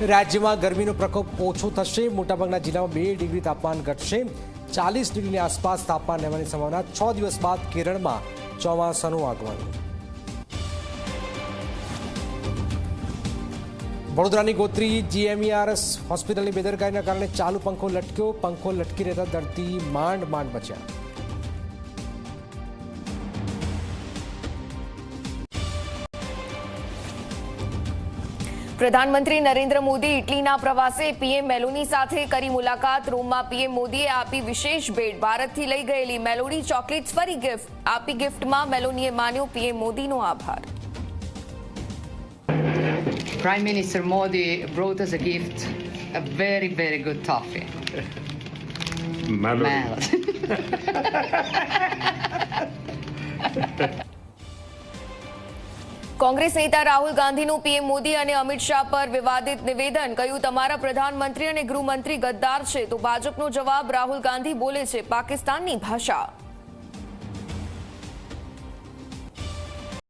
રાજ્યમાં ગરમીનો પ્રકોપ ઓછો થશે। મોટાભાગના જિલ્લામાં 2 ડિગ્રી તાપમાન ઘટશે। 40 ડિગ્રીની આસપાસ તાપમાન રહેવાની સંભાવના। 6 દિવસ બાદ કેરળમાં ચોમાસાનું આગમન। વડોદરાની ગોત્રી GMERS હોસ્પિટલની બેદરકારીના કારણે ચાલુ પંખો લટક્યો। પંખો લટકી રહેતા દર્દી માંડ બચ્યા। प्रधानमंत्री नरेंद्र मोदी इटलीना प्रवासे पीएम मेलोनी साथे करी मुलाकात। रूममां पीएम मोदीए आपी विशेष भेट। भारतथी लई गयेली मेलोडी चॉकलेट्स फरी गिफ्ट आपी। गिफ्टमां मेलोनीए मान्यो पीएम मोदीनो आभार। Prime Minister Modi brought us a gift, a very good toffee. Melody. Congress नेता राहुल गांधीનું पीएम मोदी અને અમિત શાહ પર વિવાદિત નિવેદન। કહ્યું તમારા પ્રધાનમંત્રી અને ગૃહમંત્રી ગદ્દાર છે, તો ભાજપનો જવાબ રાहुल ગાંધી બોલે છે પાકિસ્તાનની ભાષા।